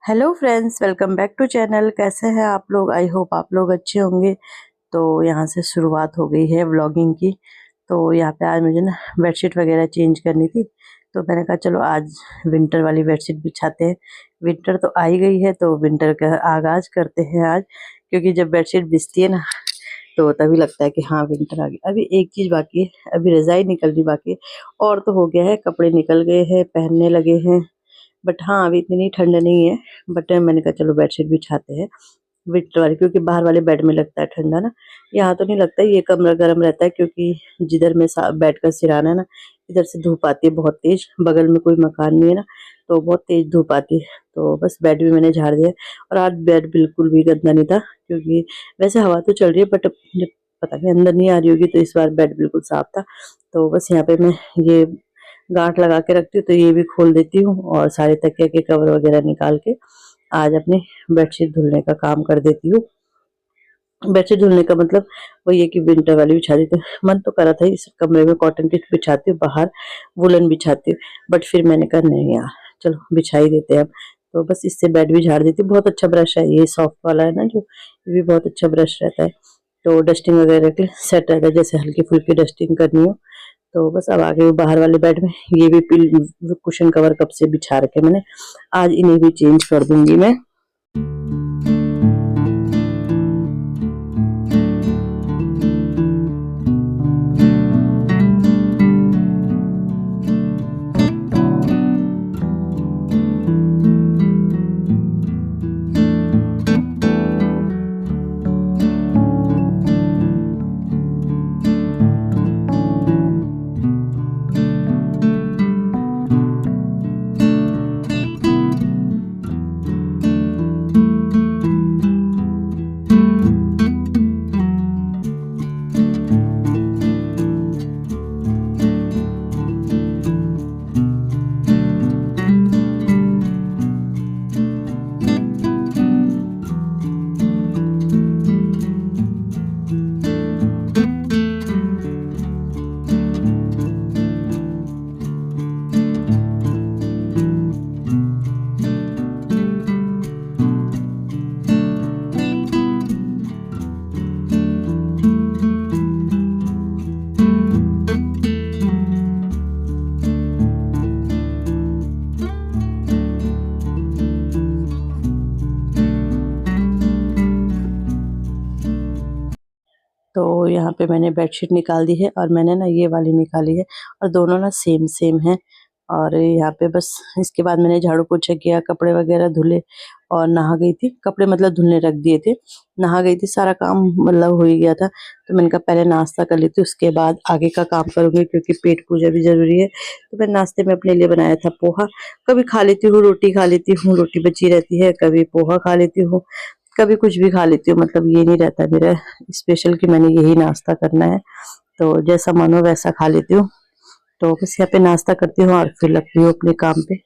Hello friends, welcome back to channel. कैसे हैं आप लोग? आई होप आप लोग अच्छे होंगे। तो यहाँ से शुरुआत हो गई है व्लॉगिंग की। तो यहाँ पे आज मुझे ना बेडशीट वगैरह चेंज करनी थी, तो मैंने कहा चलो आज विंटर वाली बेडशीट बिछाते हैं। विंटर तो आ ही गई है, तो विंटर का आगाज करते हैं आज, क्योंकि जब बेडशीट बिछती है ना तो तभी लगता है कि हाँ विंटर आ गई। अभी एक चीज़ बाकी है, अभी रज़ाई निकलनी बाकी है, और तो हो गया है, कपड़े निकल गए हैं, पहनने लगे हैं। बट हाँ, अभी इतनी ठंड नहीं है। बट मैंने कहा चलो बेडशीट बिछाते हैं विंटर वाली, क्योंकि बाहर वाले बेड में लगता है ठंडा ना, यहाँ तो नहीं लगता। ये कमरा गर्म रहता है, क्योंकि जिधर मैं बेड का सिराना है ना, इधर से धूप आती है बहुत तेज। बगल में कोई मकान नहीं है ना, तो बहुत तेज धूप आती है। तो बस बेड भी मैंने झाड़ दिया। और आज बेड बिल्कुल भी गंदा नहीं था, क्योंकि वैसे हवा तो चल रही है, बट पता नहीं अंदर नहीं आ रही होगी, तो इस बार बेड बिल्कुल साफ था। तो बस यहाँ पे मैं ये गांठ लगा के रखती हूँ, तो ये भी खोल देती हूँ और सारे तकिया के कवर वगैरह निकाल के आज अपनी बेडशीट धुलने का काम कर देती हूँ। बेडशीट धुलने का मतलब वही है कि विंटर वाली बिछा देती हूँ। मन तो करा था इस कमरे में कॉटन की बिछाती हूँ, बाहर वुलन बिछाती हूँ, बट फिर मैंने कहा नहीं यार, चलो बिछा ही देते हैं अब। तो बस इससे बेड भी झाड़ देती हूँ। बहुत अच्छा ब्रश है ये, सॉफ्ट वाला है ना जो, ये भी बहुत अच्छा ब्रश रहता है। तो डस्टिंग वगैरह के लिए सेट रहता है, जैसे हल्की फुल्की डस्टिंग करनी हो। तो बस अब आ गई बाहर वाले बेड में। ये भी पिल कुशन कवर कब से बिछा रखे मैंने, आज इन्हें भी चेंज कर दूंगी मैं। तो यहाँ पे मैंने बेडशीट निकाल दी है, और मैंने ना ये वाली निकाली है, और दोनों ना सेम सेम है। और यहाँ पे बस इसके बाद मैंने झाड़ू पोछा किया, कपड़े वगैरह धुले, और नहा गई थी। कपड़े मतलब धुलने रख दिए थे, नहा गई थी, सारा काम मतलब हो ही गया था। तो मैंने कहा पहले नाश्ता कर लेती हूँ, उसके बाद आगे का काम करूँगी, क्योंकि पेट पूजा भी जरूरी है। तो मैं नाश्ते में अपने लिए बनाया था पोहा। कभी खा लेती हूँ रोटी, खा लेती हूँ रोटी बची रहती है, कभी पोहा खा लेती हूँ, कभी कुछ भी खा लेती हूँ। मतलब ये नहीं रहता मेरा स्पेशल कि मैंने यही नाश्ता करना है, तो जैसा मन हो वैसा खा लेती हूँ। तो बस यहाँ पे नाश्ता करती हूँ और फिर लगती हूँ अपने काम पे।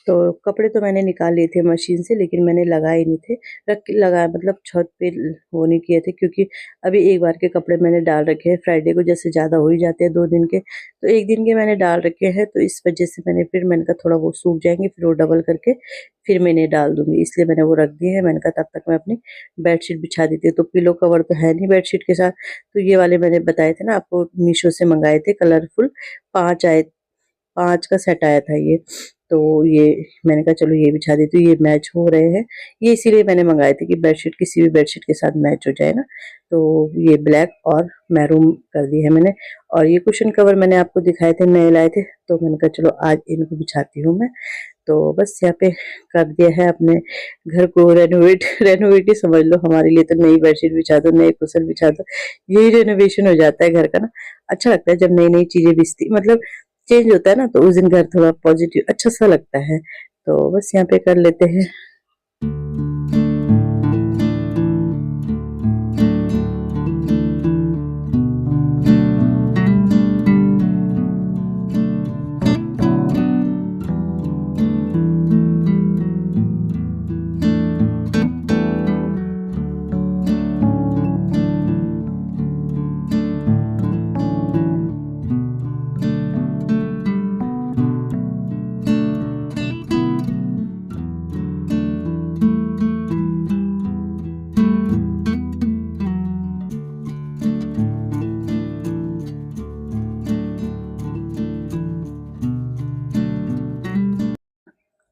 तो कपड़े तो मैंने निकाल लिए थे मशीन से, लेकिन मैंने लगाए नहीं थे। लगाया मतलब छत पे वो नहीं किए थे, क्योंकि अभी एक बार के कपड़े मैंने डाल रखे हैं। फ्राइडे को जैसे ज़्यादा हो ही जाते हैं 2 दिन के, तो एक दिन के मैंने डाल रखे हैं। तो इस वजह से मैंने कहा थोड़ा वो सूख जाएंगे, फिर वो डबल करके फिर मैंने डाल दूंगी, इसलिए मैंने वो रख दिए है। मैंने कहा तब तक मैं अपनी बेडशीट बिछा देती हूँ। तो पिलो कवर तो है नहीं बेडशीट के साथ, तो ये वाले मैंने बताए थे ना आपको, मीशो से मंगाए थे, कलरफुल 5 का सेट आया था ये। तो ये मैंने कहा चलो ये बिछा देती हूँ, ये मैच हो रहे हैं। ये इसीलिए मैंने मंगाए थे कि बेडशीट किसी भी बेडशीट के साथ मैच हो जाए ना। तो ये ब्लैक और मैरून कर दी है मैंने। और ये कुशन कवर मैंने आपको दिखाए थे, नए लाए थे, तो मैंने कहा चलो आज इनको बिछाती हूँ मैं। तो बस यहाँ पे कर दिया है अपने घर को रेनोवेट। रेनोवेट ही समझ लो हमारे लिए, तो नई बेडशीट बिछा दो, नए कुशन बिछा दो, यही रेनोवेशन हो जाता है घर का ना। अच्छा लगता है जब नई नई चीजें बिछती, मतलब चेंज होता है ना, तो उस दिन घर थोड़ा पॉजिटिव अच्छा सा लगता है। तो बस यहाँ पे कर लेते हैं।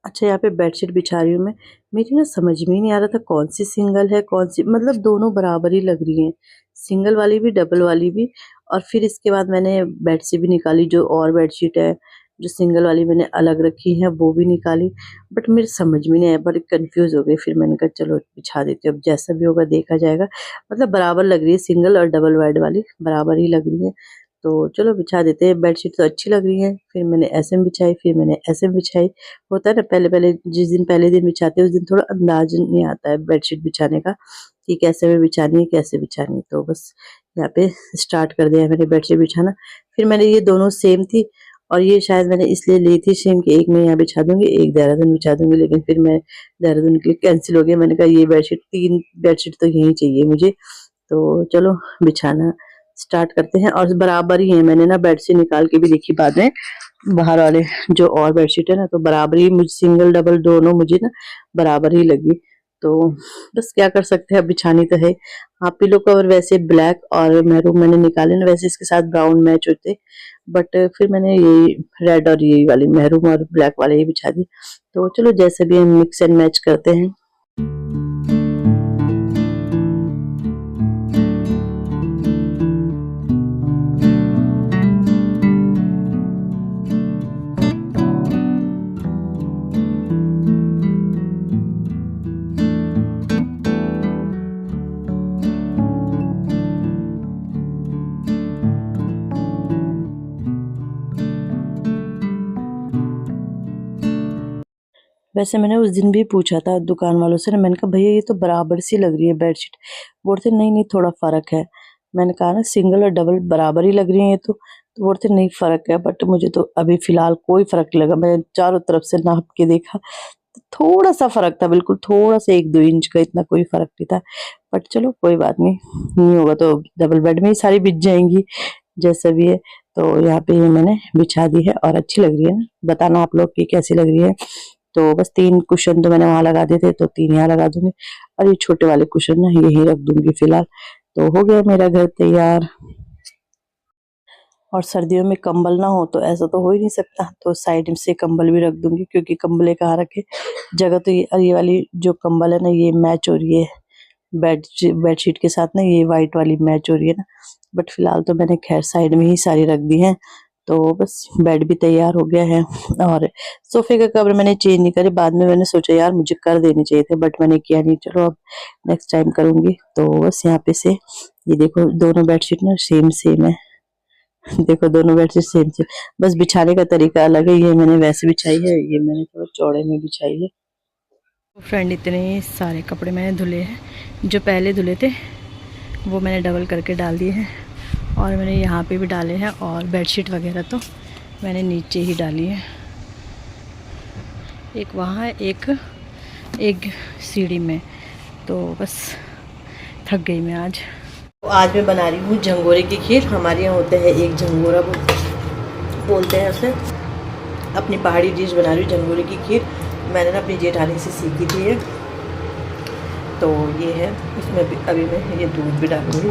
अच्छा, यहाँ पे बेडशीट बिछा रही हूँ मैं। मेरी ना समझ में ही नहीं आ रहा था कौन सी सिंगल है कौन सी, मतलब दोनों बराबर ही लग रही हैं, सिंगल वाली भी डबल वाली भी। और फिर इसके बाद मैंने बेडशीट भी निकाली, जो और बेडशीट है जो सिंगल वाली मैंने अलग रखी है वो भी निकाली। बट मेरे समझ में नहीं आया, बड़ी कंफ्यूज हो गई। फिर मैंने कहा चलो बिछा देती हूँ, अब जैसा भी होगा देखा जाएगा। मतलब बराबर लग रही है, सिंगल और डबल बेड वाली बराबर ही लग रही है। तो चलो बिछा देते हैं। बेडशीट तो अच्छी लग रही है। फिर मैंने ऐसे में बिछाई, फिर मैंने ऐसे में बिछाई। होता है ना, पहले पहले जिस दिन पहले दिन बिछाते हैं उस दिन थोड़ा अंदाज नहीं आता है बेडशीट बिछाने का कि कैसे में बिछानी है कैसे बिछानी है। तो बस यहाँ पे स्टार्ट कर दिया मैंने बेडशीट बिछाना। फिर मैंने ये दोनों सेम थी, और ये शायद मैंने इसलिए ली थी सेम कि एक मैं यहाँ बिछा दूंगी, एक देहरादून बिछा दूंगी। लेकिन फिर मैं देहरादून के लिए कैंसिल हो गया। मैंने कहा ये बेडशीट, 3 बेडशीट तो यही चाहिए मुझे। तो चलो बिछाना स्टार्ट करते हैं। और बराबर ही है, मैंने ना बेडशीट निकाल के भी देखी बाद में, बाहर वाले जो और बेडशीट है ना, तो बराबर ही मुझे सिंगल डबल दोनों मुझे ना बराबर ही लगी। तो बस क्या कर सकते हैं, अब बिछानी तो है। हाँ, पिलो कवर वैसे ब्लैक और मैरून मैंने निकाले ना, वैसे इसके साथ ब्राउन मैच होते, बट फिर मैंने ये रेड और ये वाली मैरून और ब्लैक वाले ही बिछा दी। तो चलो जैसे भी हम मिक्स एंड मैच करते हैं। वैसे मैंने उस दिन भी पूछा था दुकान वालों से ना, मैंने कहा भैया ये तो बराबर सी लग रही है बेडशीट। बोलते नहीं नहीं थोड़ा फर्क है। मैंने कहा ना सिंगल और डबल बराबर ही लग रही है ये तो बोलते नहीं फर्क है। बट मुझे तो अभी फिलहाल कोई फर्क नहीं लगा। मैं चारों तरफ से नाप के देखा तो थोड़ा सा फर्क था, बिल्कुल थोड़ा सा 1-2 इंच का, इतना कोई फर्क नहीं था। बट चलो कोई बात नहीं, नहीं होगा तो डबल बेड में ही सारी बिछ जाएंगी जैसा भी है। तो यहाँ पे ये मैंने बिछा दी है और अच्छी लग रही है ना, बताना आप लोग की कैसी लग रही है। तो बस 3 कुशन तो मैंने वहां लगा दिए थे, तो 3 यहाँ लगा दूंगी, और ये छोटे वाले कुशन ना यही रख दूंगी फिलहाल। तो हो गया मेरा घर तैयार। और सर्दियों में कंबल ना हो तो ऐसा तो हो ही नहीं सकता, तो साइड से कंबल भी रख दूंगी, क्योंकि कंबले कहाँ रखे जगह। तो ये वाली जो कंबल है ना, ये मैच हो रही है बेडशीट के साथ ना, ये वाइट वाली मैच हो रही है ना। बट फिलहाल तो मैंने खैर साइड में ही सारी रख दी है। तो बस बेड भी तैयार हो गया है। और सोफे का कवर मैंने चेंज नहीं करे, बाद में मैंने सोचा यार मुझे कर देने चाहिए थे, बट मैंने किया नहीं। चलो अब नेक्स्ट टाइम करूंगी। तो बस यहाँ पे से ये देखो दोनों बेडशीट ना सेम सेम है। देखो दोनों बेडशीट सेम सेम, बस बिछाने का तरीका अलग है। ये मैंने वैसे बिछाई है, ये मैंने थोड़ा चौड़े में बिछाई है। फ्रेंड इतने सारे कपड़े मैंने धुले हैं, जो पहले धुले थे वो मैंने डबल करके डाल दिए हैं, और मैंने यहाँ पे भी डाले हैं। और बेडशीट वगैरह तो मैंने नीचे ही डाली है, एक वहाँ है एक सीढ़ी में। तो बस थक गई मैं आज। तो आज मैं बना रही हूँ झंगोरे की खीर। हमारे यहाँ होते हैं एक झंगोरा बोलते हैं उसे। अपनी पहाड़ी डिश बना रही हूँ झंगोरे की खीर। मैंने ना अपनी जेठानी से सीखी थी ये। तो ये है, इसमें भी अभी मैं ये दूध भी डालूँगी,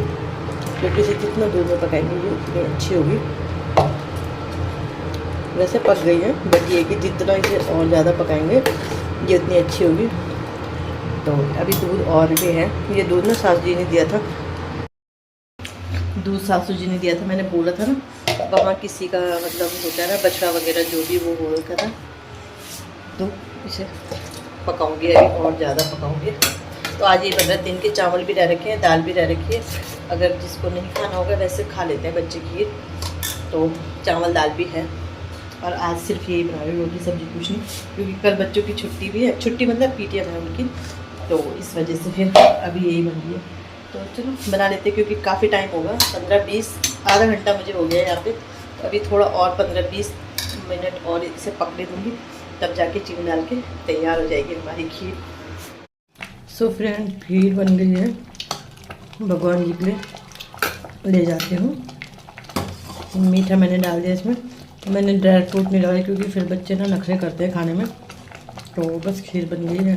क्योंकि इसे जितना दूध में पकाएंगे ये उतनी अच्छी होगी। वैसे पक गई है, बट ये कि जितना इसे और ज़्यादा पकाएंगे ये उतनी अच्छी होगी। तो अभी दूध और भी है। ये दूध ना सासू जी ने दिया था, दूध सासू जी ने दिया था। मैंने बोला था ना वहाँ किसी का मतलब होता है ना बछड़ा वगैरह जो भी वो हो रखा था, तो इसे पकाऊंगी अभी और ज़्यादा पकाऊंगी। तो आज ये बन रहा है, दिन के चावल भी रह रखे हैं, दाल भी रह रखी है। अगर जिसको नहीं खाना होगा वैसे खा लेते हैं बच्चे खीर, तो चावल दाल भी है। और आज सिर्फ यही बना रही हूँ, रोटी सब्जी कुछ नहीं, क्योंकि कल बच्चों की छुट्टी भी है, छुट्टी मतलब पीटीएम है उनकी, तो इस वजह से फिर अभी यही बन रही है। तो चलो बना लेते हैं, क्योंकि काफ़ी टाइम होगा, 15-20 आधा घंटा मुझे हो गया है यहाँ पे। तो अभी थोड़ा और 15-20 मिनट और इसे पकने दूँगी, तब जाके चीनी डाल के तैयार हो जाएगी हमारी खीर। सो फ्रेंड, खीर बन गई है, भगवान जी के लिए ले जाती हूँ। मीठा मैंने डाल दिया इसमें, मैंने ड्राई फ्रूट नहीं डाले क्योंकि फिर बच्चे ना नखरे करते हैं खाने में। तो बस खीर बन गई है।